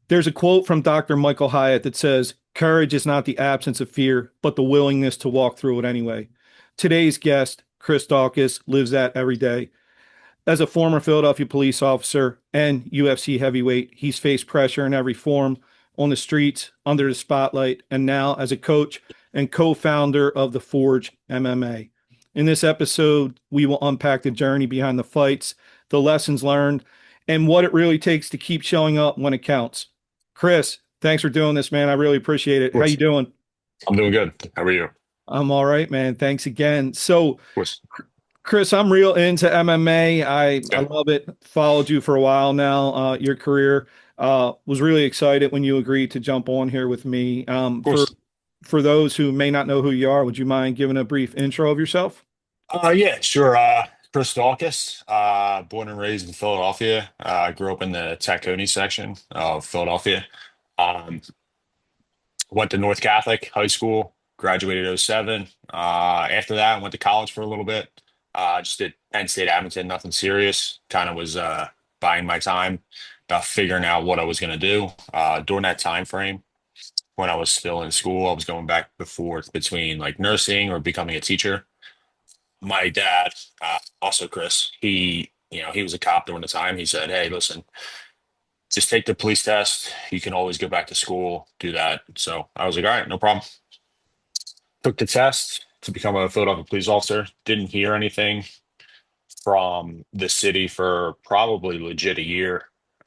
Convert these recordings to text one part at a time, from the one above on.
There's a quote from Dr. Michael Hyatt that says, "Courage is not the absence of fear, but the willingness to walk through it anyway." Today's guest, Chris Daukaus, lives that every day. As a former Philadelphia police officer and UFC heavyweight, he's faced pressure in every form, on the streets, under the spotlight, and now as a coach and co-founder of the Forge MMA. In this episode, we will unpack the journey behind the fights, the lessons learned, and what it really takes to keep showing up when it counts. Chris, thanks for doing this, man. I really appreciate Of it. How you course. doing? I'm doing good. How are you? Of I'm all right, man. Thanks again. So, course. Chris, I'm real into MMA. I Yeah. love it. Followed you for a while now. Your career was really excited when you agreed to jump on here with me. Of course. For those who may not know who you are, would you mind giving a brief intro of yourself? Yeah, sure. Chris Daukaus, born and raised in Philadelphia. Grew up in the Tacony section of Philadelphia. Um, Went to North Catholic High School, graduated '07. After that, I went to college for a little bit. Just did Penn State Abington, nothing serious. Kind of was buying my time about figuring out what I was going to do. During that time frame, when I was still in school, I was going back and forth between like nursing or becoming a teacher. My dad, also Chris, he was a cop during the time. He said, "Hey, listen, just take the police test. You can always go back to school, do that." So I was like, "All right, no problem." Took the test to become a Philadelphia police officer. Didn't hear anything from the city for probably legit a year.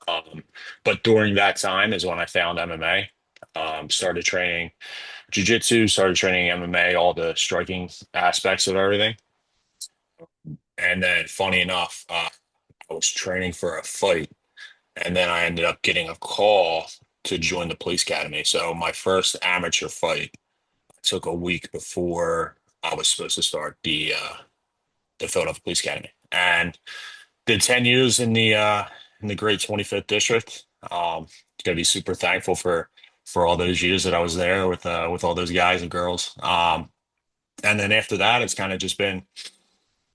Um, but during that time is when I found MMA. Started training jiu-jitsu, started training MMA, all the striking aspects of everything. And then, funny enough, I was training for a fight, and then I ended up getting a call to join the police academy. So my first amateur fight took a week before I was supposed to start the Philadelphia Police Academy, and did 10 years in the great 25th district. Gonna be super thankful for all those years that I was there with all those guys and girls. And then after that, it's kind of just been,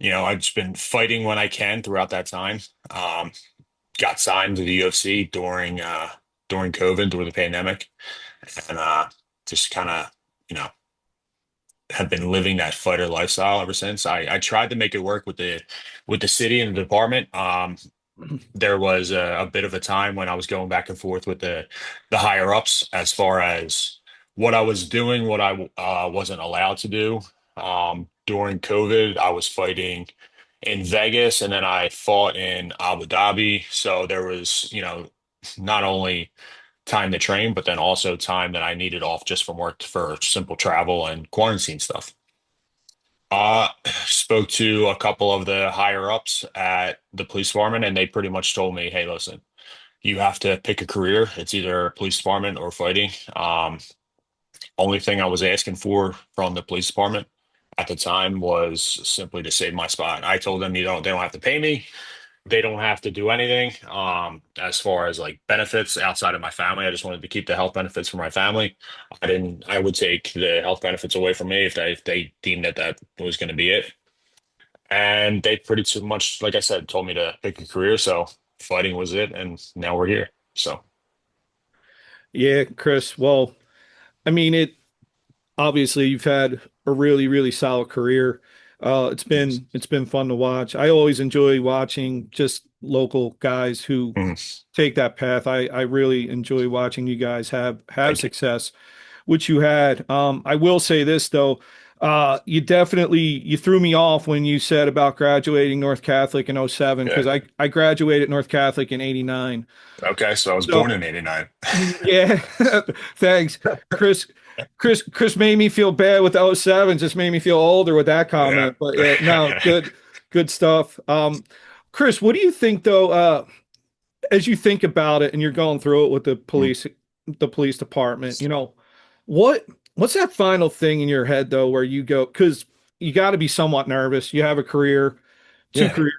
I've just been fighting when I can throughout that time. Got signed to the UFC during COVID, during the pandemic, and just kind of, you know, have been living that fighter lifestyle ever since. I tried to make it work with the city and the department. There was a bit of a time when I was going back and forth with the higher ups as far as what I was doing, what I wasn't allowed to do. During COVID, I was fighting in Vegas, and then I fought in Abu Dhabi. So there was, not only time to train, but then also time that I needed off just from work for simple travel and quarantine stuff. Spoke to a couple of the higher ups at the police department, and they pretty much told me, "Hey, listen, you have to pick a career. It's either police department or fighting." Only thing I was asking for from the police department at the time was simply to save my spot. I told them, they don't have to pay me. They don't have to do anything. As far as like benefits outside of my family, I just wanted to keep the health benefits for my family. I would take the health benefits away from me if they deemed that that was going to be it. And they pretty too much, like I said, told me to pick a career. So fighting was it. And now we're here. So Yeah, Chris. Well, I mean, it obviously you've had a really, really solid career. It's been fun to watch. I always enjoy watching just local guys who mhm. take that path. I really enjoy watching you guys have Thank you. success, which you had. I will say this though, you threw me off when you said about graduating North Catholic in '07 Yeah. because I graduated North Catholic in '89. Okay. So I was born So in '89. yeah, thanks, Chris. Chris made me feel bad with the '07. Just made me feel older with that Yeah. comment. But yeah, no, good stuff. Chris, what do you think though? As you think about it and you're going through it with the police department, what what's that final thing in your head though where you go because you got to be somewhat nervous. You have a career, two Yeah. careers.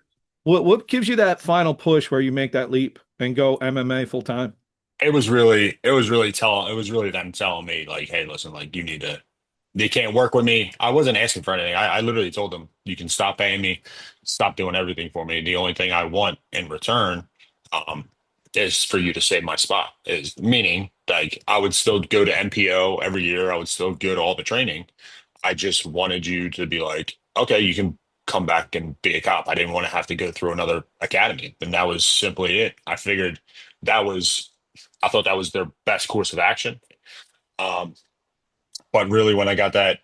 What gives you that final push where you make that leap and go MMA full time? It was really them telling me like, "Hey, listen, like they can't work with me." I wasn't asking for anything. I literally told them, "You can stop paying me, stop doing everything for me. The only thing I want in return, um, is for you to save my spot. Is meaning like I would still go to NPO every year. I would still go to all the training. I just wanted you to be like, okay, you can come back and be a cop. I didn't want to have to go through another academy. And that was simply it. I figured that was, I thought that was their best course of action. Um, but really, when I got that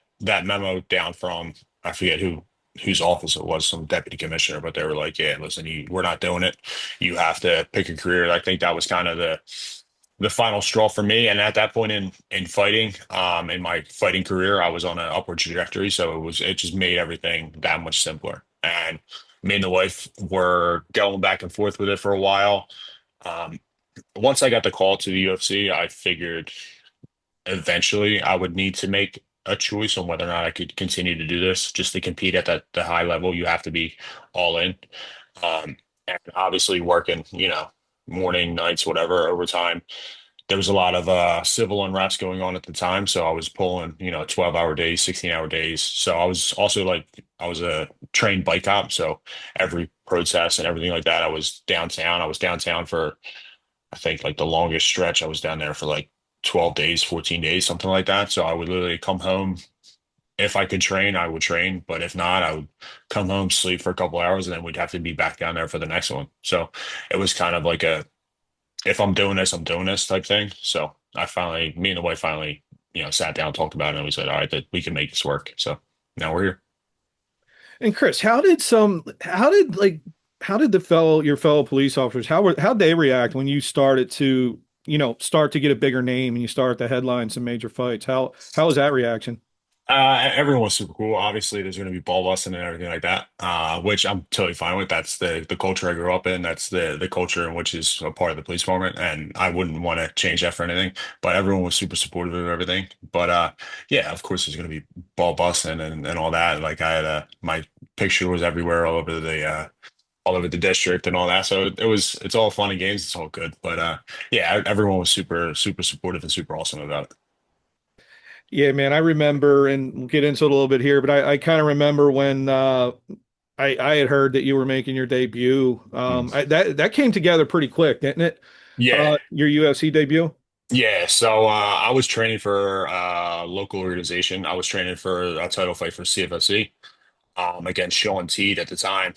memo down from, I forget whose office it was, some deputy commissioner, but they were like, "Yeah, listen, we're not doing it. You have to pick a career." I think that was kind of the final straw for me. And at that point in fighting, in my fighting career, I was on an upward trajectory, so it just made everything that much simpler. And me and the wife were going back and forth with it for a while. Um, Once I got the call to the UFC, I figured eventually I would need to make a choice on whether or not I could continue to do this. Just to compete at the high level, you have to be all in. And obviously working, morning, nights, whatever, overtime. There was a lot of civil unrest going on at the time. So I was pulling, 12-hour days, 16-hour days. So I was also like, I was a trained bike cop. So every protest and everything like that, I was downtown. I was downtown for I think like the longest stretch, I was down there for like 12 days, 14 days, something like that. So I would literally come home. If I could train, I would train. But if not, I would come home, sleep for a couple hours, and then we'd have to be back down there for the next one. So it was kind of like if I'm doing this, I'm doing this type thing. So me and the wife finally, sat down, talked about it, and we said, all right, that we can make this work. So now we're here. And Chris, how did your fellow police officers, how'd they react when you started to, start to get a bigger name and you start to headline some major fights? How was that reaction? Everyone was super cool. Obviously, there's going to be ball busting and everything like that, which I'm totally fine with. That's the culture I grew up in. That's the culture in which is a part of the police department, and I wouldn't want to change that for anything. But everyone was super supportive of everything. But yeah, of course, there's going to be ball busting and all that. Like I had my picture was everywhere, all over the district and all that. So it's all fun and games. It's all good. But yeah, everyone was super supportive and super awesome about it. Yeah, man, I remember, and we'll get into it a little bit here, but I kind of remember when I had heard that you were making your debut. Mm. That came together pretty quick, didn't it? Yeah. Your UFC debut. Yeah, so I was training for a local organization. I was training for a title fight for CFFC against Sean Teed at the time.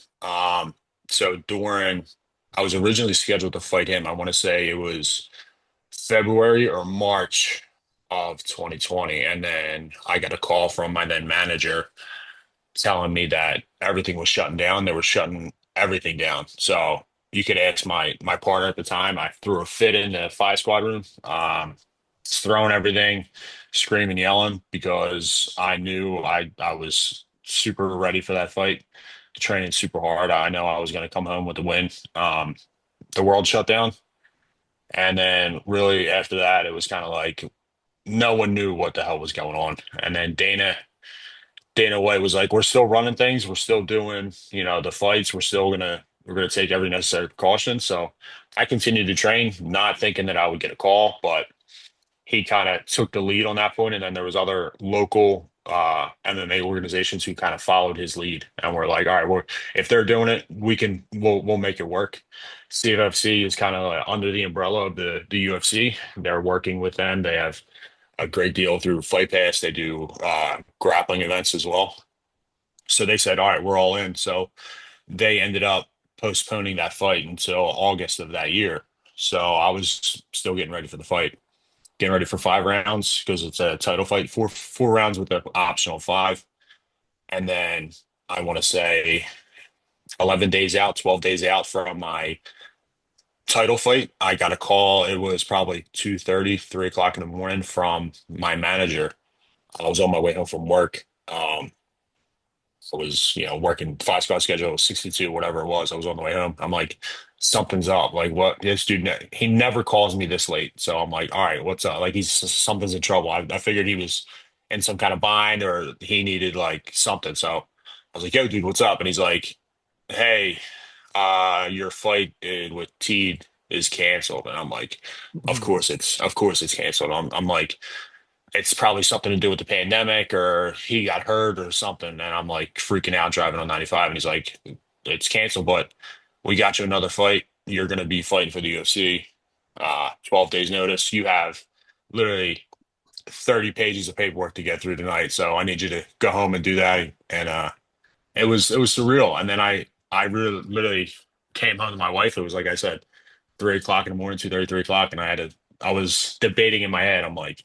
So I was originally scheduled to fight him. I want to say it was February or March of 2020, and then I got a call from my then manager telling me that everything was shutting down. They were shutting everything down. So you could ask my partner at the time. I threw a fit in the five squad room, throwing everything, screaming, yelling because I knew I was super ready for that fight, training super hard. I know I was going to come home with a win. The world shut down, and then really after that, it was kind of like no one knew what the hell was going on. And then Dana White was like, "We're still running things. We're still doing, the fights. We're gonna take every necessary precaution." So I continued to train, not thinking that I would get a call, but he kind of took the lead on that point, and then there was other local MMA organizations who kind of followed his lead, and we're like, "All right, if they're doing it, we'll make it work." CFFC is kind of under the umbrella of the UFC. They're working with them. They have a great deal through Fight Pass. They do grappling events as well. So they said, all right, we're all in. So they ended up postponing that fight until August of that year. So I was still getting ready for the fight, getting ready for 5 rounds because it's a title fight, four rounds with the optional five. And then I want to say 11 days out, 12 days out from my title fight, I got a call. It was probably 2:30, 3 o'clock in the morning from my manager. I was on my way home from work. I was, working five spot schedule, 62, whatever it was. I was on the way home. I'm like, something's up. Like, what? This dude, he never calls me this late. So I'm like, all right, what's up? Like, something's in trouble. I figured he was in some kind of bind or he needed like something. So I was like, yo, dude, what's up? And he's like, hey, your fight with Teed is canceled. And I'm like, of course it's canceled. I'm like, it's probably something to do with the pandemic or he got hurt or something. And I'm like freaking out driving on 95. And he's like, it's canceled, but we got you another fight. You're going to be fighting for the UFC. 12 days notice. You have literally 30 pages of paperwork to get through tonight. So I need you to go home and do that. And it was surreal. And then I really literally came home to my wife. It was like I said, 3 o'clock in the morning, 2:30, 3 o'clock, and I was debating in my head. I'm like,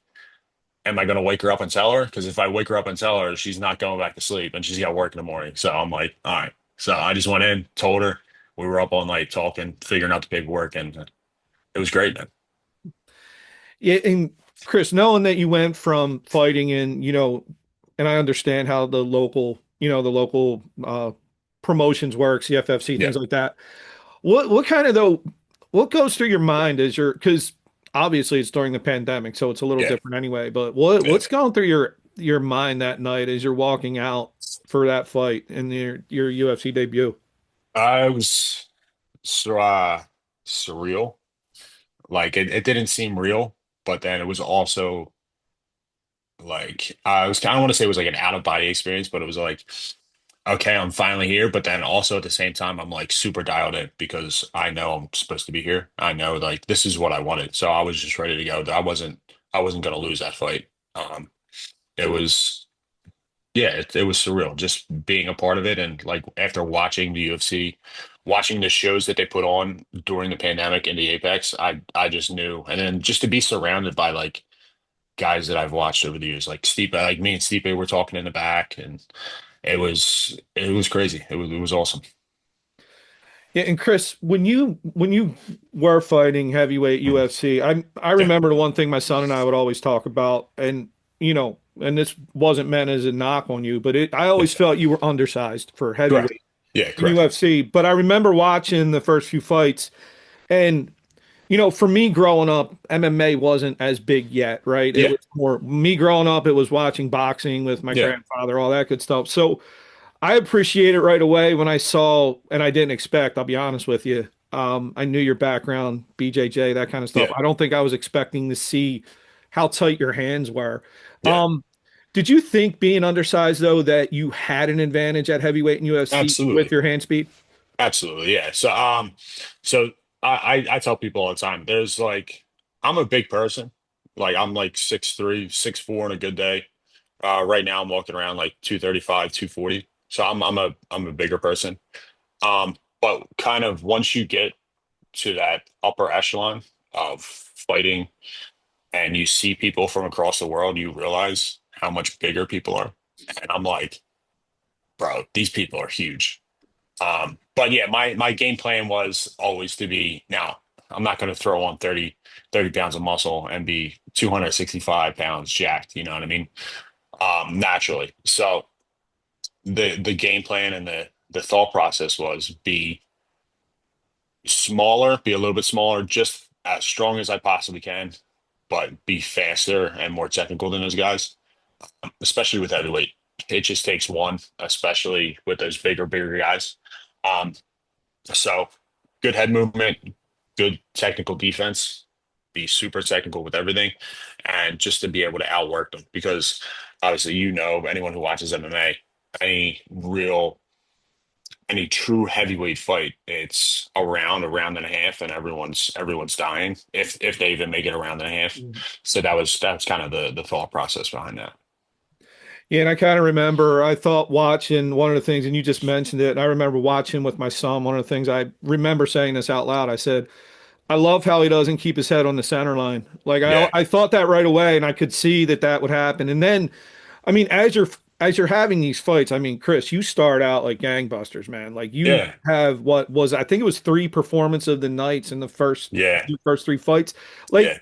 am I gonna wake her up and tell her? Because if I wake her up and tell her, she's not going back to sleep and she's got work in the morning. So I'm like, all right. So I just went in, told her. We were up all night talking, figuring out the paperwork, and it was great, man. Yeah, and Chris, knowing that you went from fighting in, and I understand how the local promotions work, CFFC, Yeah, things like that. What kind of though, what goes through your mind as because obviously it's during the pandemic, so it's a little yeah, different anyway, but what's yeah. going through your mind that night as you're walking out for that fight in your UFC debut? I was so surreal. Like it didn't seem real, but then it was also like I was kind of want to say it was like an out of body experience, but it was like, okay, I'm finally here. But then also at the same time, I'm like super dialed in because I know I'm supposed to be here. I know like this is what I wanted. So I was just ready to go. I wasn't gonna lose that fight. It was yeah, it was surreal just being a part of it. And like after watching the UFC, watching the shows that they put on during the pandemic in the Apex, I just knew. And then just to be surrounded by like guys that I've watched over the years, like Stipe, like me and Stipe were talking in the back, and it was crazy. It was awesome. Yeah, and Chris, when you were fighting heavyweight Mhm. UFC, I Yeah, remember the one thing my son and I would always talk about, and this wasn't meant as a knock on you, but I yeah, always felt you were undersized for correct. heavyweight Yeah, in correct. UFC. But I remember watching the first few fights, and for me growing up, MMA wasn't as big yet, right? It Yeah, was more me growing up, it was watching boxing with my yeah, grandfather, all that good stuff. So I appreciate it right away when I saw, and I didn't expect, I'll be honest with you. I knew your background, BJJ, that kind of stuff. yeah, I don't think I was expecting to see how tight your hands were. yeah. Did you think being undersized though that you had an advantage at heavyweight and UFC with Absolutely, your hand speed? absolutely. Yeah. So I tell people all the time. There's like I'm a big person. Like I'm like 6'3", 6'4" on a good day. Right now I'm walking around like 235, 240. So I'm a bigger person. But kind of once you get to that upper echelon of fighting and you see people from across the world, you realize how much bigger people are. And I'm like, bro, these people are huge. But yeah, my game plan was always to be now, I'm not going to throw on 30 pounds of muscle and be 265 pounds jacked, you know what I mean? Naturally. So the game plan and the thought process was be smaller, be a little bit smaller, just as strong as I possibly can, but be faster and more technical than those guys, especially with heavyweight. It just takes one, especially with those bigger guys. Um, so good head movement, good technical defense, be super technical with everything, and just to be able to outwork them because obviously anyone who watches MMA, any real any true heavyweight fight, it's a round and a half, and everyone's dying if they even make it a round and a half. So that's kind of the thought process behind that. Yeah, and I kind of remember I thought watching one of the things, and you just mentioned it, and I remember watching with my son, one of the things I remember saying this out loud. I said, I love how he doesn't keep his head on the center line. Like I, Yeah, I thought that right away, and I could see that that would happen. And then, I mean, as you're having these fights, I mean, Chris, you start out like gangbusters, man. Like you yeah, have what was I think it was three performance of the nights in the yeah, first three fights. Like, yeah,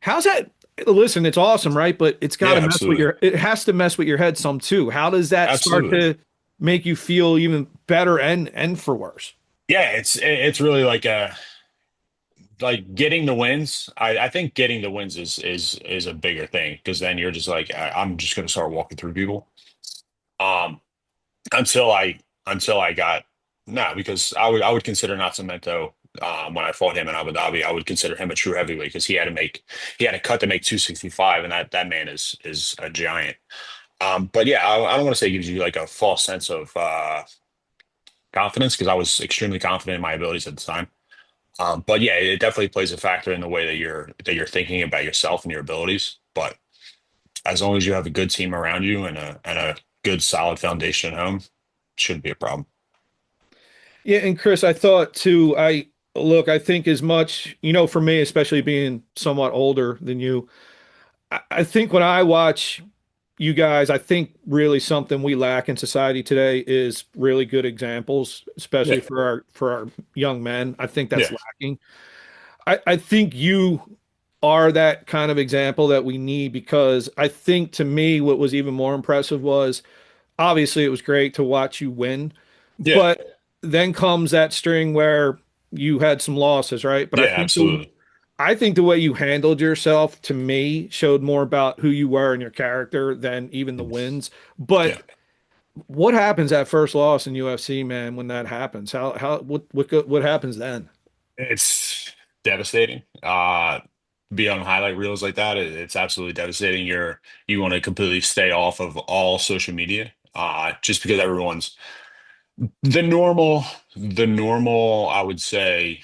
how's that? Listen, it's awesome, right? But it's got yeah, to mess with absolutely, it has to mess with your head some too. How does that start absolutely. to make you feel even better and for worse? Yeah, it's really like getting the wins. I think getting the wins is a bigger thing because then you're just like I'm just gonna start walking through people. Um, until I got no, because I would consider Natsumeto when I fought him in Abu Dhabi, I would consider him a true heavyweight because he had a cut to make 265, and that man is a giant. But yeah, I don't want to say it gives you like a false sense of confidence because I was extremely confident in my abilities at the time. But yeah, it definitely plays a factor in the way that you're thinking about yourself and your abilities. But as long as you have a good team around you and a good solid foundation at home, shouldn't be a problem. Yeah, and Chris, I thought too, I think as much, for me, especially being somewhat older than you, I think when I watch you guys, I think really something we lack in society today is really good examples, especially Yeah, for our young men. I think that's yeah, lacking. I think you are that kind of example that we need because I think to me what was even more impressive was obviously it was great to watch you win, yeah, but then comes that string where you had some losses, right? But yeah, absolutely. I think the way you handled yourself to me showed more about who you were and your character than even the wins. Yeah, But what happens at first loss in UFC, man, when that happens? What happens then? it's devastating. Be on highlight reels like that, it's absolutely devastating. You want to completely stay off of all social media, just because everyone's the normal, the normal, I would say,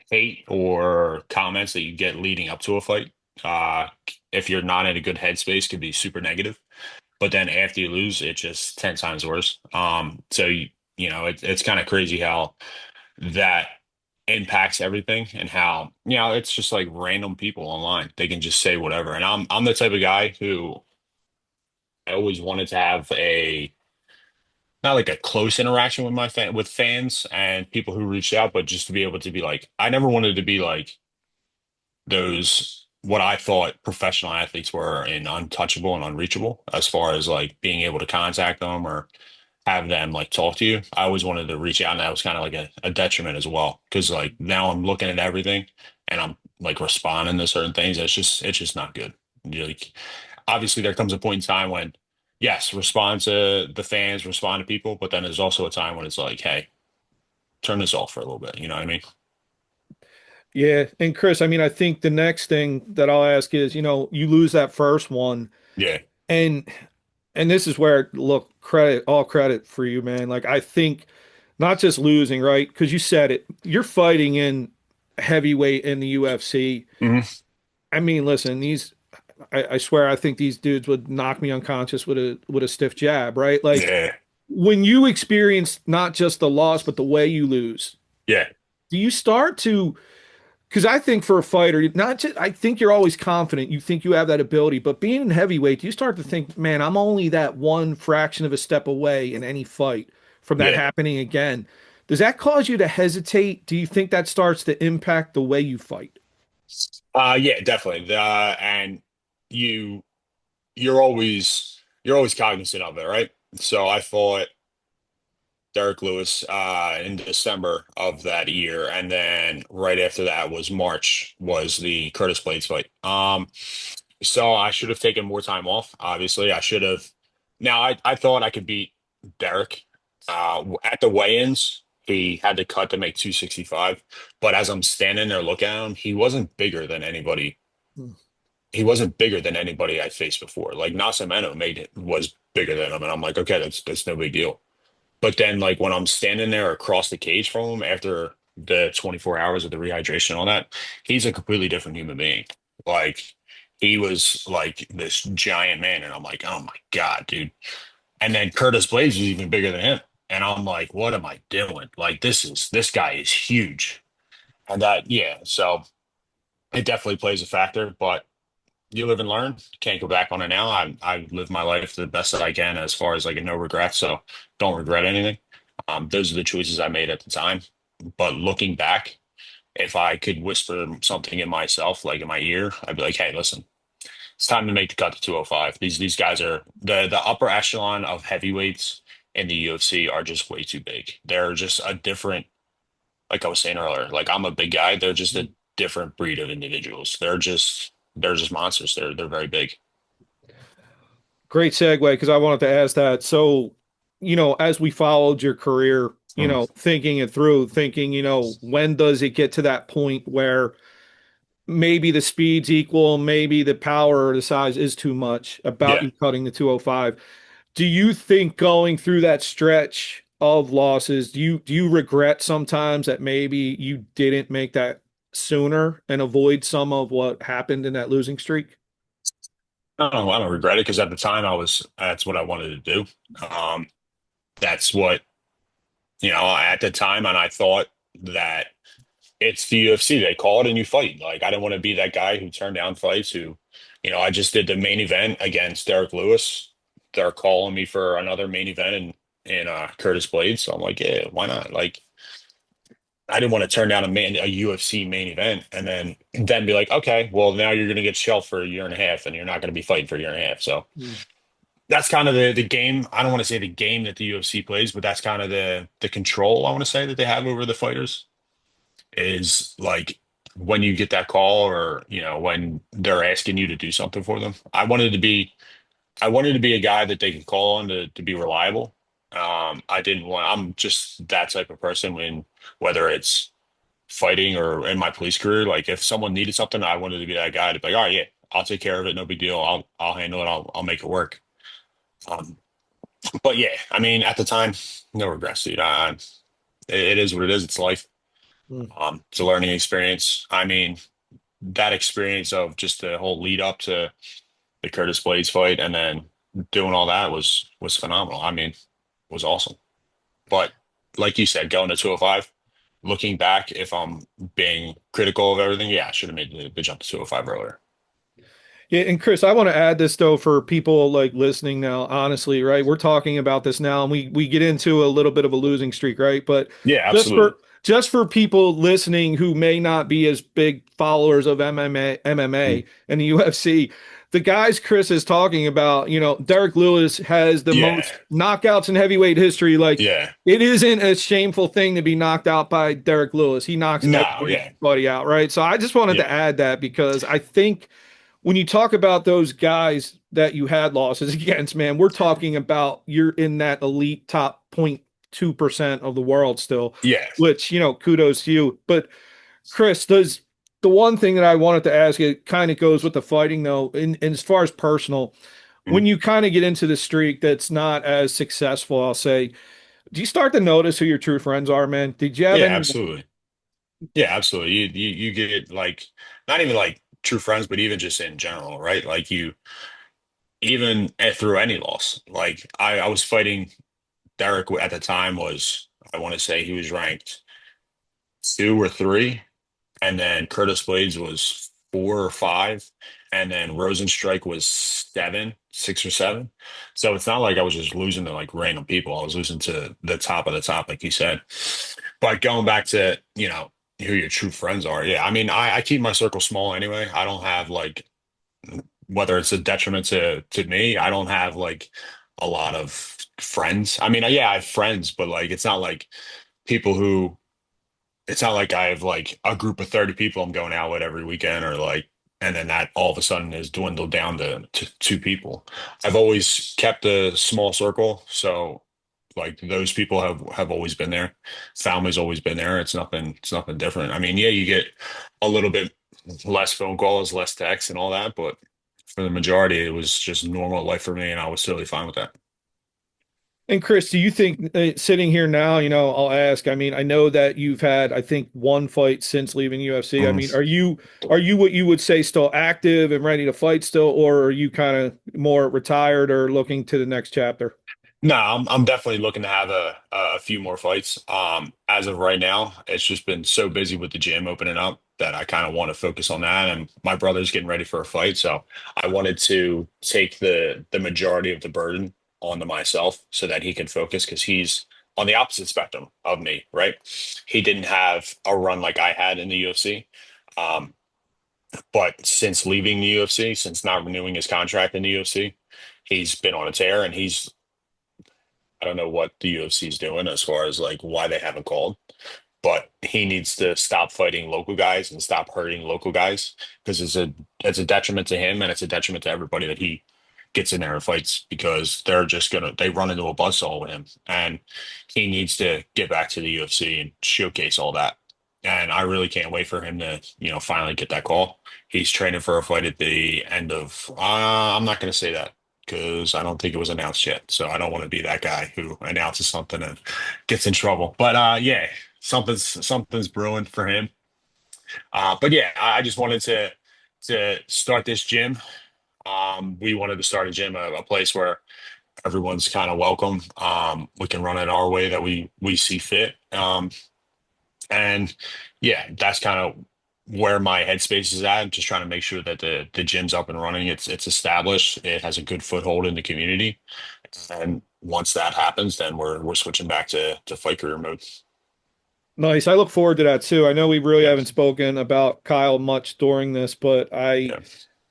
hate or comments that you get leading up to a fight. Uh, if you're not in a good headspace, could be super negative. But then after you lose, it's just 10 times worse. It's kind of crazy how that impacts everything and how, it's just like random people online. They can just say whatever. And I'm the type of guy who I always wanted to have a not like a close interaction with with fans and people who reached out, but just to be able to be like, I never wanted to be like those what I thought professional athletes were in untouchable and unreachable as far as like being able to contact them or have them like talk to you. I always wanted to reach out, and that was kind of like a detriment as well. Because like now I'm looking at everything and I'm like responding to certain things. It's just not good. Like obviously there comes a point in time when yes, respond to the fans, respond to people, but then there's also a time when it's like, hey, turn this off for a little bit. You know what I mean? Yeah, and Chris, I mean, I think the next thing that I'll ask is, you lose that first one, Yeah. and this is where, look, all credit for you, man. Like I think not just losing, right? Because you said it, you're fighting in heavyweight in the UFC. Hmm. I mean, listen, I swear, I think these dudes would knock me unconscious with a stiff jab, right? Like Yeah. when you experience not just the loss, but the way you lose, Yeah. do you start to? Because I think for a fighter, not just I think you're always confident. You think you have that ability, but being in heavyweight, you start to think, man, I'm only that one fraction of a step away in any fight from that Yeah. happening again. Does that cause you to hesitate? Do you think that starts to impact the way you fight? Yeah, definitely. And you you're always cognizant of it, right? So I fought Derek Lewis in December of that year, and then right after that was March was the Curtis Blades fight. So I should have taken more time off. Obviously, I should have. Now I thought I could beat Derek at the weigh-ins. He had to cut to make 265, but as I'm standing there looking at him, he wasn't bigger than anybody. Hmm. He wasn't bigger than anybody I faced before. Like Nascimento was bigger than him, and I'm like, okay, that's no big deal. But then, like when I'm standing there across the cage from him after the 24 hours of the rehydration and all that, he's a completely different human being. Like he was like this giant man, and I'm like, oh my God, dude. And then Curtis Blades was even bigger than him, and I'm like, what am I doing? Like this guy is huge, and yeah. So it definitely plays a factor, but you live and learn. Can't go back on it now. I live my life the best that I can as far as like a no regrets. So don't regret anything. Those are the choices I made at the time. But looking back, if I could whisper something in myself, like in my ear, I'd be like, "Hey, listen, it's time to make the cut to 205. These guys are the upper echelon of heavyweights in the UFC are just way too big. They're just a different, like I was saying earlier. Like I'm a big guy. They're just a different breed of individuals. They're just monsters. They're very big. Great segue because I wanted to ask that. So, as we followed your career, Mhm. thinking it through, thinking, when does it get to that point where maybe the speed's equal, maybe the power or the size is too much about Yeah. you cutting the 205. Do you think going through that stretch of losses, do you regret sometimes that maybe you didn't make that sooner and avoid some of what happened in that losing streak? I don't regret it because at the time that's what I wanted to do. Um, that's what, at the time, and I thought that it's the UFC. They call it and you fight. Like, I didn't want to be that guy who turned down fights I just did the main event against Derek Lewis. They're calling me for another main event in Curtis Blades. So I'm like, yeah, why not? Like, I didn't want to turn down a UFC main event and then be like, okay, well now you're gonna get shelved for a year and a half and you're not gonna be fighting for a year and a half. So Mm. that's kind of the game. I don't want to say the game that the UFC plays, but that's kind of the control I want to say that they have over the fighters is like when you get that call or when they're asking you to do something for them. I wanted to be a guy that they could call on to be reliable. I didn't want. I'm just that type of person when whether it's fighting or in my police career. Like if someone needed something, I wanted to be that guy to be like, all right, yeah, I'll take care of it, no big deal. I'll handle it. I'll make it work. Um, but yeah, I mean, at the time, no regrets, dude. It is what it is. It's life. Mm. It's a learning experience. I mean, that experience of just the whole lead up to the Curtis Blades fight and then doing all that was phenomenal. I mean, was awesome. But like you said, going to 205, looking back, if I'm being critical of everything, yeah, I should have made the jump to 205 earlier. Yeah, and Chris, I want to add this though for people like listening now, honestly, right? We're talking about this now and we get into a little bit of a losing streak, right? But Yeah, just absolutely. for just for people listening who may not be as big followers of MMA Mm. and the UFC, the guys Chris is talking about, Derek Lewis has the Yeah, most knockouts in heavyweight history. Like yeah. it isn't a shameful thing to be knocked out by Derek Lewis. He knocks No, yeah, everybody out, right? So I just wanted to yeah, add that because I think when you talk about those guys that you had losses against, man, we're talking about you're in that elite top 0.2% of the world still, yeah. which, kudos to you. But Chris, does the one thing that I wanted to ask, it kind of goes with the fighting though, in as far as personal, Mhm. when you kind of get into the streak that's not as successful, I'll say, do you start to notice who your true friends are, man? Did you have Yeah, any? absolutely. Yeah, absolutely. You get like not even like true friends, but even just in general, right? Like you even through any loss. Like I was fighting Derek at the time was I want to say he was ranked two or three, and then Curtis Blades was four or five, and then Rosenstrike was seven, six or seven. So it's not like I was just losing to like random people. I was losing to the top of the top, like you said. But going back to, who your true friends are, yeah. I mean, I keep my circle small anyway. I don't have like whether it's a detriment to me, I don't have like a lot of friends. I mean, yeah, I have friends, but like it's not like people who it's not like I have like a group of 30 people I'm going out with every weekend or like, and then that all of a sudden is dwindled down to two people. I've always kept a small circle. So like those people have always been there. Family's always been there. It's nothing different. I mean, yeah, you get a little bit less phone calls, less texts and all that, but for the majority, it was just normal life for me and I was totally fine with that. And Chris, do you think sitting here now, I'll ask, I mean, I know that you've had, I think, one fight since leaving UFC. I Mhm. mean, are you what you would say still active and ready to fight still, or are you kind of more retired or looking to the next chapter? No, I'm definitely looking to have a few more fights. As of right now, it's just been so busy with the gym opening up that I kind of want to focus on that. And my brother's getting ready for a fight, so I wanted to take the majority of the burden onto myself so that he can focus because he's on the opposite spectrum of me, right? He didn't have a run like I had in the UFC. Um, but since leaving the UFC, since not renewing his contract in the UFC, he's been on a tear and I don't know what the UFC is doing as far as like why they haven't called, but he needs to stop fighting local guys and stop hurting local guys because it's a detriment to him and it's a detriment to everybody that he gets in there and fights because they run into a buzzsaw with him and he needs to get back to the UFC and showcase all that. And I really can't wait for him to, finally get that call. He's training for a fight at the end of, I'm not going to say that. because I don't think it was announced yet. So I don't want to be that guy who announces something and gets in trouble. But yeah, something's brewing for him. But yeah, I just wanted to start this gym. We wanted to start a gym, a place where everyone's kind of welcome. We can run it our way that we see fit. And yeah, that's kind of where my headspace is at. I'm just trying to make sure that the gym's up and running. It's established. It has a good foothold in the community. And once that happens, then we're switching back to fight career mode. Nice. I look forward to that too. I know we really Yeah, haven't spoken about Kyle much during this, but yeah,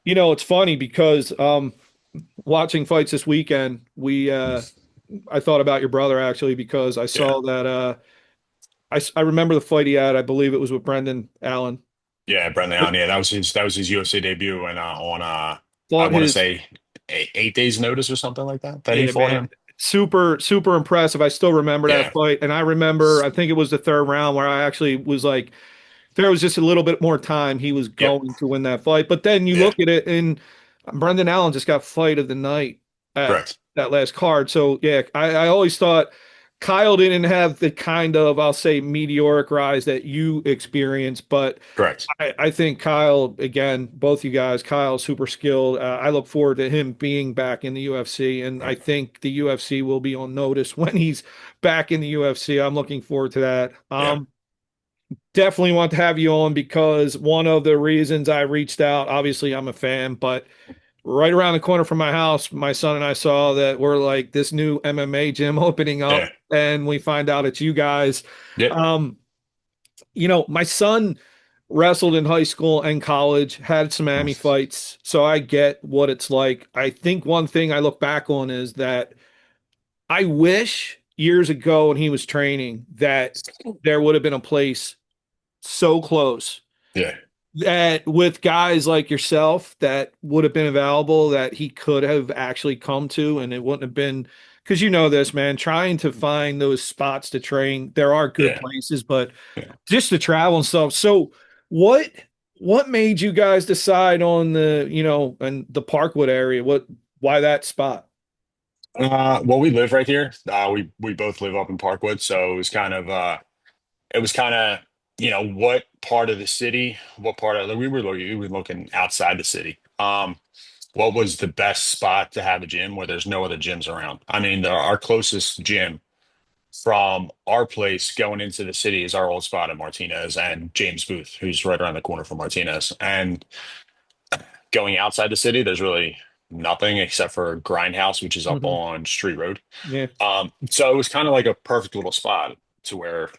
it's funny because watching fights this weekend, we I thought about your brother actually because I yeah, saw that I remember the fight he had. I believe it was with Brendan Allen. yeah. Brendan Allen. Yeah, that was his UFC debut, and on I Fought want to his say 8 days notice or something like that he Yeah, fought man. him. Super, super impressive. I still remember that Yeah, fight. And I remember, I think it was the third round where I actually was like, there was just a little bit more time. He was yep, going to win that fight. But then you yeah, look at it, and Brendan Allen just got fight of the night at correct, that last card. So, yeah, I always thought Kyle didn't have the kind of, I'll say, meteoric rise that you experienced. But correct. I think Kyle, again, both you guys, Kyle's super skilled. I look forward to him being back in the UFC, and I Right. think the UFC will be on notice when he's back in the UFC. I'm looking forward to that. Yeah, Definitely want to have you on because one of the reasons I reached out, obviously I'm a fan, but right around the corner from my house, my son and I saw that we're like this new MMA gym opening up, yeah, and we find out it's you guys. yep, Um, my son wrestled in high school and college, had some Miami fights, so I get what it's like. I think one thing I look back on is that I wish years ago when he was training that there would have been a place so close yeah, that with guys like yourself that would have been available that he could have actually come to and it wouldn't have been because you know this man trying to find those spots to train there are good yeah. places but Yeah. just the travel and stuff. So what what made you guys decide on the, and the Parkwood area? Why that spot? Well, we live right here. We both live up in Parkwood, so it was kind of what part of the city, what part of we were looking outside the city. What was the best spot to have a gym where there's no other gyms around? I mean, our closest gym from our place going into the city is our old spot at Martinez and James Booth, who's right around the corner from Martinez. And going outside the city, there's really nothing except for Grindhouse, which is up Hmm. on Street Road. Yeah. So it was kind of like a perfect little spot to where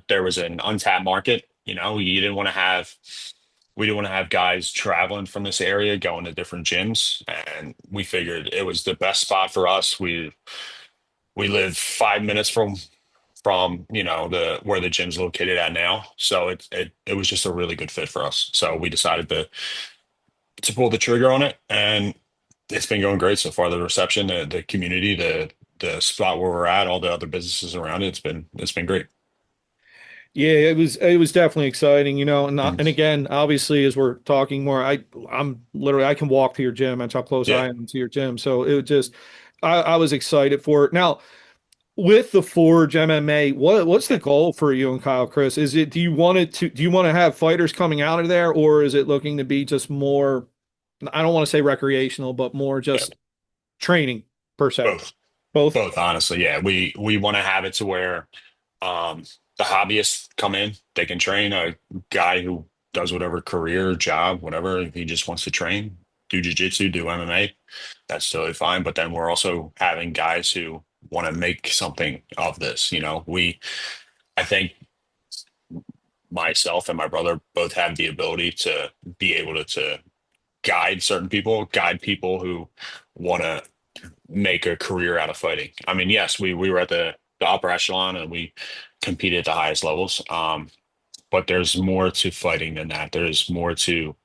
there was an untapped market. You didn't want to have we didn't want to have guys traveling from this area going to different gyms, and we figured it was the best spot for us. We live 5 minutes from the where the gym's located at now, so it was just a really good fit for us. So we decided to pull the trigger on it, and it's been going great so far. The reception, the community, the spot where we're at, all the other businesses around it, it's been great. Yeah, it was definitely exciting, Mm. and again, obviously as we're talking more, I'm literally I can walk to your gym. That's how close Yeah, I am to your gym. So it was just I was excited for it. Now, with the Forge MMA, what's the yeah, goal for you and Kyle Chris? Do you want to have fighters coming out of there, or is it looking to be just more, I don't want to say recreational, but more yeah. just training per se? Both, Both? both. Honestly, yeah. We want to have it to where um, the hobbyists come in, they can train a guy who does whatever career, job, whatever. If he just wants to train, do jujitsu, do MMA, that's totally fine. But then we're also having guys who want to make something of this. I think myself and my brother both have the ability to be able to guide certain people, guide people who want to make a career out of fighting. I mean, yes, we were at the upper echelon and we competed at the highest levels. But there's more to fighting than that. There's more to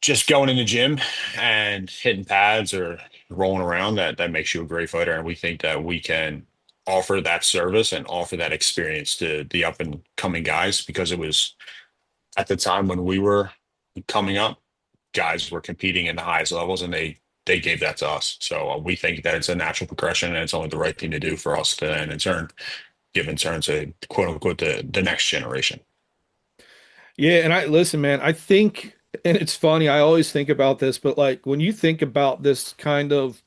just going in the gym and hitting pads or rolling around that makes you a great fighter. And we think that we can offer that service and offer that experience to the up and coming guys because it was at the time when we were coming up, guys were competing in the highest levels and they they gave that to us. So we think that it's a natural progression and it's only the right thing to do for us to then in turn give in turn to quote unquote the next generation. Yeah, and I listen, man, I think, and it's funny, I always think about this, but like when you think about this kind of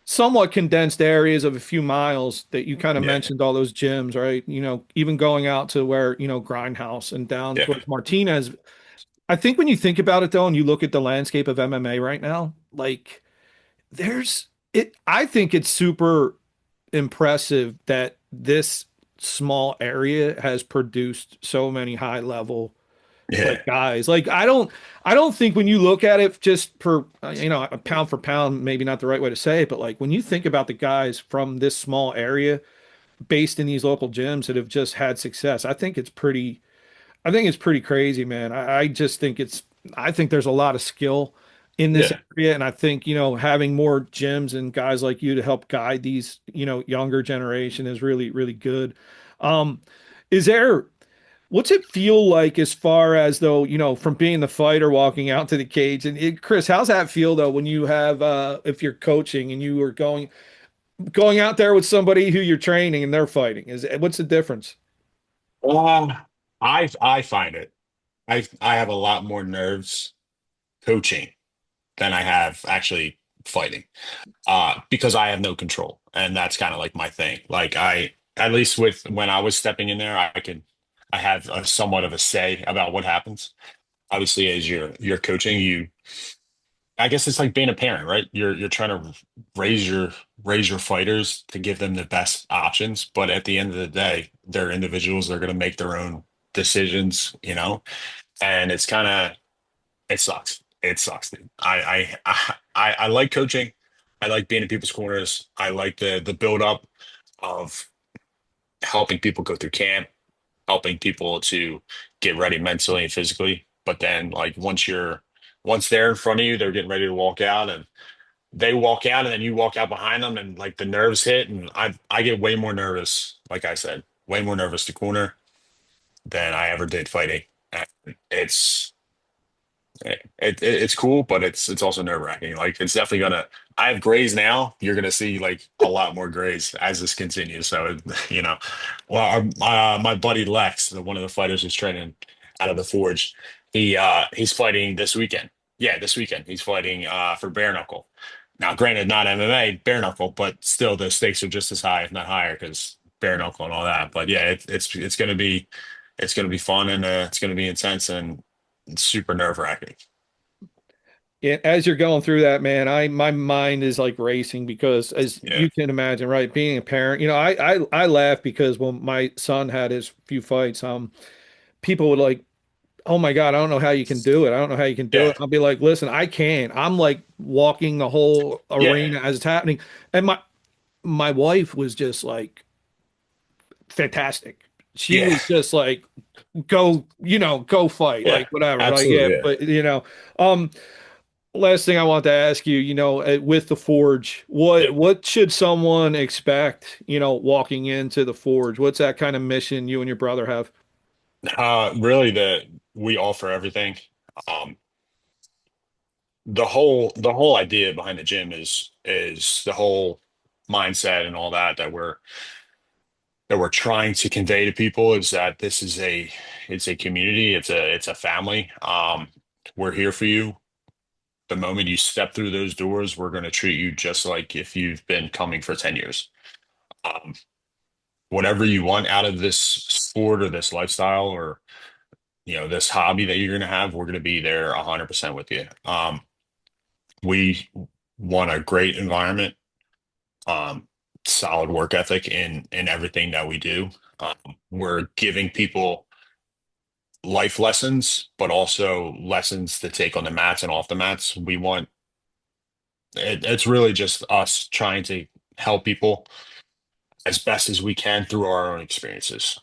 somewhat condensed areas of a few miles that you kind of Yeah, mentioned, all those gyms, right? Even going out to where, Grindhouse and down yeah, towards Martinez. I think when you think about it though, and you look at the landscape of MMA right now, like I think it's super impressive that this small area has produced so many high level yeah, like guys. Like I don't think when you look at it just per pound for pound, maybe not the right way to say it, but like when you think about the guys from this small area based in these local gyms that have just had success, I think it's pretty crazy, man. I just think I think there's a lot of skill in this yeah. area. And I think, having more gyms and guys like you to help guide these, younger generation is really, really good. Um, is there, what's it feel like as far as though, from being the fighter walking out to the cage? And Chris, how's that feel though when you have, if you're coaching and you are going out there with somebody who you're training and they're fighting? What's the difference? Um, I find it. I have a lot more nerves coaching than I have actually fighting. Because I have no control, and that's kind of like my thing. Like at least with when I was stepping in there, I have a somewhat of a say about what happens. Obviously, as you're coaching, I guess it's like being a parent, right? You're trying to raise your fighters to give them the best options, but at the end of the day, they're individuals. They're going to make their own decisions, and it's kind of it sucks. It sucks, dude. I like coaching. I like being in people's corners. I like the build up of helping people go through camp, helping people to get ready mentally and physically. But then like once they're in front of you, they're getting ready to walk out and they walk out and then you walk out behind them and like the nerves hit and I get way more nervous, like I said, way more nervous to corner than I ever did fighting. And It's it's cool, but it's also nerve-wracking. Like it's definitely gonna. I have grays now. You're gonna see like a lot more grays as this continues. So well, my buddy Lex, one of the fighters who's training out of the Forge, he's fighting this weekend. Yeah, this weekend he's fighting for bare knuckle. Now, granted, not MMA bare knuckle, but still the stakes are just as high, if not higher, because bare knuckle and all that. But yeah, it's gonna be fun and it's gonna be intense and super nerve-wracking. Yeah, as you're going through that, man, my mind is like racing because as Yeah. you can imagine, right, being a parent, I laugh because when my son had his few fights, people would like, "Oh my God, I don't know how you can do it. I don't know how you can do Yeah. it." I'll be like, "Listen, I can. I'm like walking the whole Yeah. arena as it's happening." And my wife was just like fantastic. She Yeah. was just like, go fight, Yeah. like whatever. Like, yeah, Absolutely. Yeah. but um last thing I want to ask you, with the Forge, what Yeah. what should someone expect, walking into the Forge? What's that kind of mission you and your brother have? Really we offer everything. Um, the whole idea behind the gym is the whole mindset and all that we're trying to convey to people is that this is it's a community, it's a family. We're here for you. The moment you step through those doors, we're going to treat you just like if you've been coming for 10 years. Um, Whatever you want out of this sport or this lifestyle or this hobby that you're going to have, we're going to be there 100% with you. We want a great environment, um, solid work ethic in everything that we do. We're giving people life lessons, but also lessons to take on the mats and off the mats. It's really just us trying to help people as best as we can through our own experiences.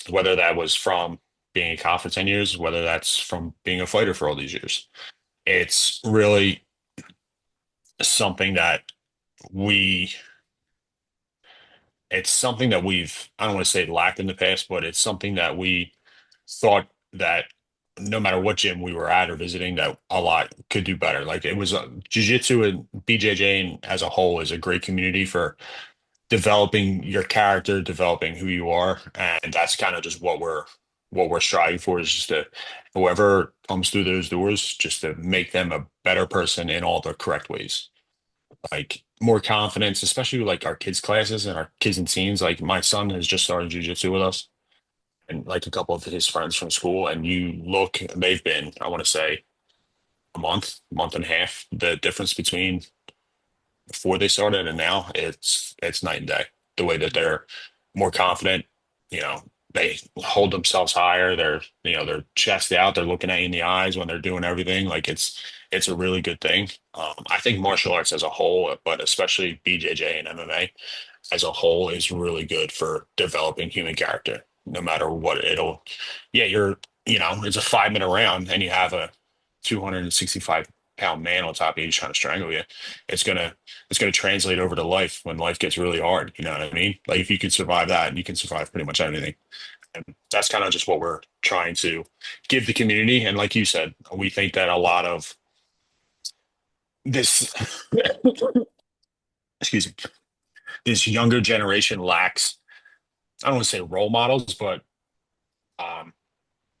Whether that was from being a cop for 10 years, whether that's from being a fighter for all these years. It's really something that we it's something that I don't want to say lacked in the past, but it's something that we thought that no matter what gym we were at or visiting, that a lot could do better. Like it was jiu-jitsu and BJJ and as a whole is a great community for developing your character, developing who you are, and that's kind of just what we're striving for is just to whoever comes through those doors, just to make them a better person in all the correct ways. Like more confidence, especially with like our kids' classes and our kids and teens. Like my son has just started jujitsu with us, and like a couple of his friends from school, and you look, they've been, I want to say, a month and a half. The difference between before they started and now, it's night and day. The way that they're more confident, you know, they hold themselves higher. They're chest out. They're looking at you in the eyes when they're doing everything. Like it's a really good thing. I think martial arts as a whole, but especially BJJ and MMA as a whole, is really good for developing human character. No matter what, yeah, it's a 5 minute round, and you have a 265 pound man on top of you trying to strangle you. It's gonna it's gonna translate over to life when life gets really hard. You know what I mean? Like if you can survive that, you can survive pretty much anything. And that's kind of just what we're trying to give the community. And like you said, we think that a lot of this, excuse me, this younger generation lacks. I don't want to say role models, but um,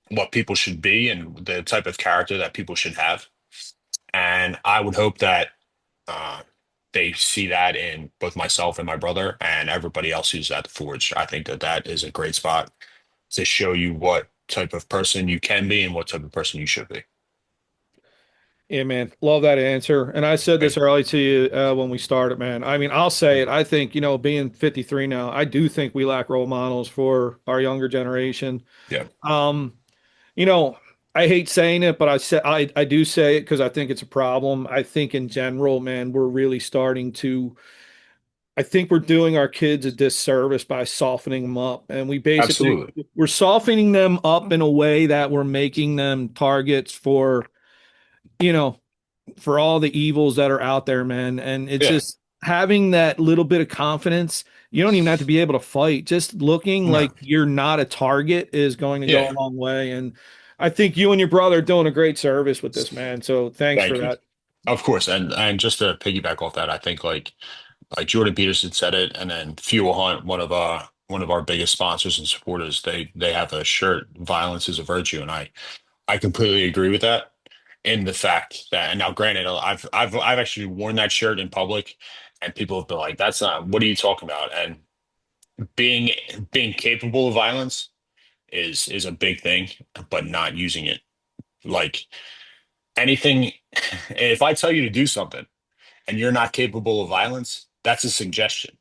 what people should be and the type of character that people should have. And I would hope that uh, they see that in both myself and my brother and everybody else who's at the Forge. I think that that is a great spot to show you what type of person you can be and what type of person you should be. Yeah, man, love that answer. And I said this Right. early to you when we started, man. I mean, I'll say it. I think, being 53 now, I do think we lack role models for our younger generation. Yeah, Um, you know, I hate saying it, but I do say it because I think it's a problem. I think in general, man, we're really starting to. I think we're doing our kids a disservice by softening them up, and absolutely. we're softening them up in a way that we're making them targets for you know for all the evils that are out there, man. And it's Yeah, just having that little bit of confidence. You don't even have to be able to fight. Just looking no, like you're not a target is going to go a yeah. long way. And I think you and your brother are doing a great service with this, man. So thanks for Thank you. that. Of course, and just to piggyback off that, I think like Jordan Peterson said it, and then Fuel Hunt, one of our biggest sponsors and supporters, they have a shirt, "Violence is a Virtue," and I completely agree with that. In the fact that, and now granted, I've actually worn that shirt in public, and people have been like, "That's not. What are you talking about?" And being being capable of violence is a big thing, but not using it like anything. If I tell you to do something and you're not capable of violence, that's a suggestion.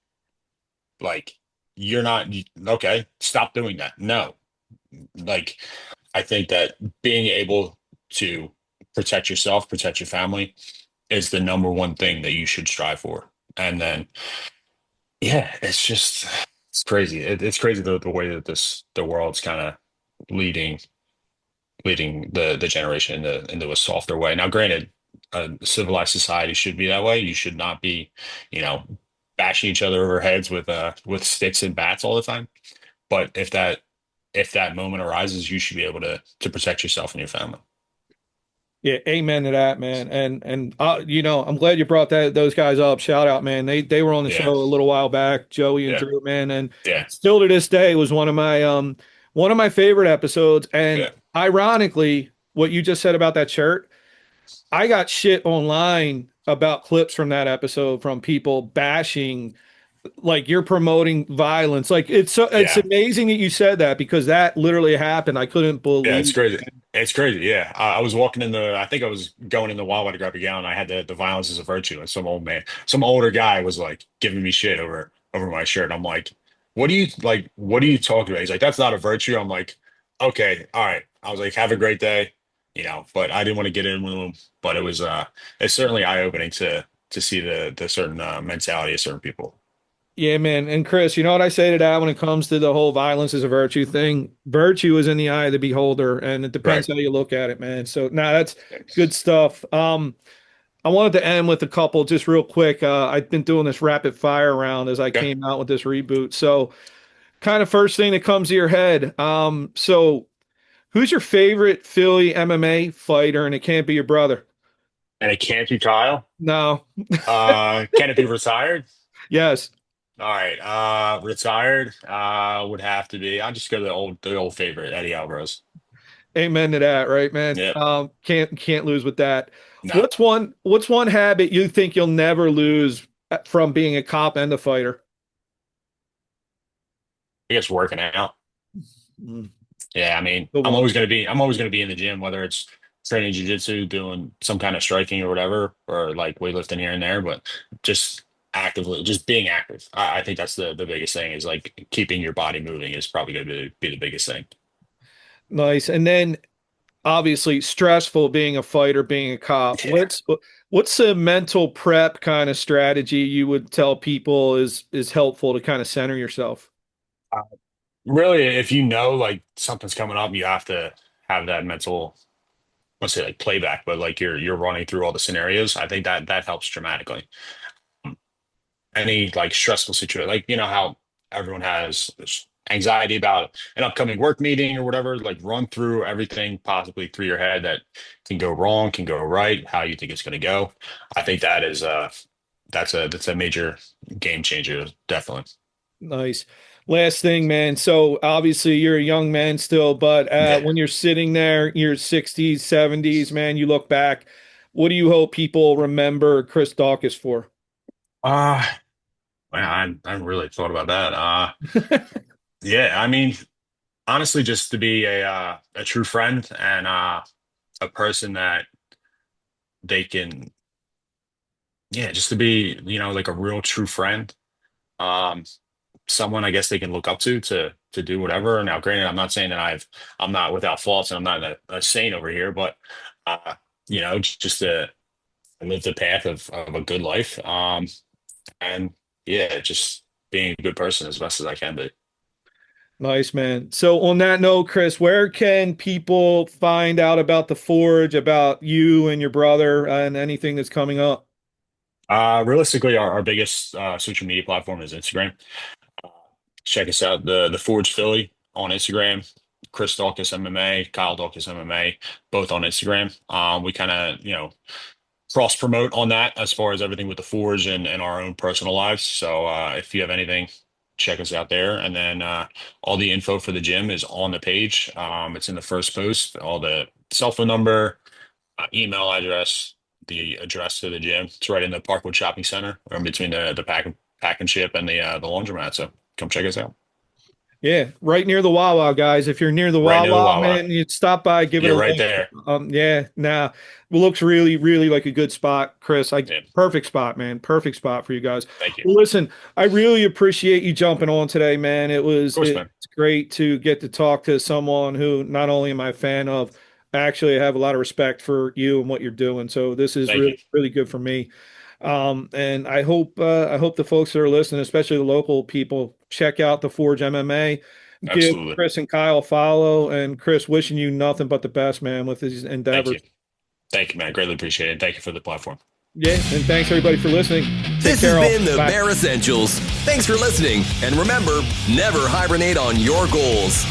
Like you're not okay. Stop doing that. No, like I think that being able to protect yourself, protect your family is the number one thing that you should strive for. And then, yeah, it's crazy. It's crazy the way that the world's kind of leading leading the generation into a softer way. Now, granted, a civilized society should be that way. You should not be, you know, bashing each other over heads with sticks and bats all the time. But if that moment arises, you should be able to protect yourself and your family. Yeah, amen to that, man. And I'm glad you brought those guys up. Shout out, man. They were on the Yeah, show a little while back, Joey and yeah, Drew, man. And yeah, still to this day was one of my favorite episodes. And yeah, ironically, what you just said about that shirt, I got shit online about clips from that episode from people bashing like you're promoting violence. Like it's yeah. amazing that you said that because that literally happened. I couldn't Yeah, it's believe. crazy. It's crazy. Yeah. I was walking in I think I was going in the Wawa to grab a gallon. I had the violence is a virtue. And some old man, some older guy was like giving me shit over my shirt. I'm like, what are you talking about? He's like, that's not a virtue. I'm like, okay, all right. I was like, have a great day, but I didn't want to get in with him. But it's certainly eye-opening to see the certain mentality of certain people. Yeah, man. And Chris, you know what I say to that when it comes to the whole violence is a virtue thing? Virtue is in the eye of the beholder, and it depends Right. how you look at it, man. So now that's good stuff. I wanted to end with a couple just real quick. I've been doing this rapid fire round as I Okay. came out with this reboot. So kind of first thing that comes to your head. So Who's your favorite Philly MMA fighter? And it can't be your brother. And it can't be Kyle. No. Can it be retired? Yes. All right. Retired. Would have to be. I'll just go to the old favorite, Eddie Alvarez. Amen to that, right, man? Yep. Can't lose with that. No. What's one habit you think you'll never lose from being a cop and a fighter? I guess working out. Mm, Yeah, I mean, good I'm one. always gonna be I'm always gonna be in the gym, whether it's training jiu-jitsu, doing some kind of striking or whatever, or like weightlifting here and there, but just actively just being active. I think that's the biggest thing is like keeping your body moving is probably gonna be the biggest thing. Nice. And then obviously stressful being a fighter, being a cop. Yeah. What's a mental prep kind of strategy you would tell people is helpful to kind of center yourself? Uh, Really, if you know like something's coming up, you have to have that mental, let's say like playback, but like you're running through all the scenarios. I think that helps dramatically. Any like stressful situation, like you know how everyone has this anxiety about an upcoming work meeting or whatever, like run through everything possibly through your head that can go wrong, can go right, how you think it's going to go. I think that is that's a major game changer, definitely. Nice. Last thing, man. So obviously you're a young man still, but Yeah. when you're sitting there, your 60s, 70s, man, you look back, what do you hope people remember Chris Daukaus for? Uh man, I haven't really thought about that. Yeah, I mean, honestly, just to be a true friend and a person that they can, yeah, just to be, like a real true friend. Um, Someone I guess they can look up to do whatever. Now, granted, I'm not saying that I'm not without faults and I'm not a saint over here, but uh, just to live the path of a good life. And yeah, just being a good person as best as I can be. Nice, man. So on that note, Chris, where can people find out about the Forge, about you and your brother, and anything that's coming up? Realistically, our biggest social media platform is Instagram. Uh, Check us out, the Forge Philly on Instagram, Chris Daukaus MMA, Kyle Daukaus MMA, both on Instagram. We kind of, cross promote on that as far as everything with the Forge and our own personal lives. So if you have anything, check us out there. And then all the info for the gym is on the page. It's in the first post, all the cell phone number, email address, the address to the gym. It's right in the Parkwood Shopping Center, or in between the pack and ship and the laundromat. So come check us out. Yeah, right near the Wawa, guys. If you're near the Right near the Wawa, Wawa. man, you stop by, give it a You're right look. there. Yeah, nah, it looks really, really like a good spot, Chris. Yeah. Perfect spot, man. Perfect spot for you guys. Thank you. Of Well, listen, I really appreciate you jumping on today, man. course, man. It's great to get to talk to someone who not only am I a fan of, actually I have a lot of respect for you and what you're doing. So this is Thank you. really, really good for me. And I hope the folks that are listening, especially the local people, check out the Forge MMA. Give Absolutely. Chris and Kyle a follow. And Chris, wishing you nothing but the best, man, with these Thank endeavors. you. Thank you, man. Greatly appreciate it. Thank you for the platform. Yeah, and thanks everybody for listening. Take This care, has all. been the Bye. Bare Essentials. Thanks for listening. And remember, never hibernate on your goals.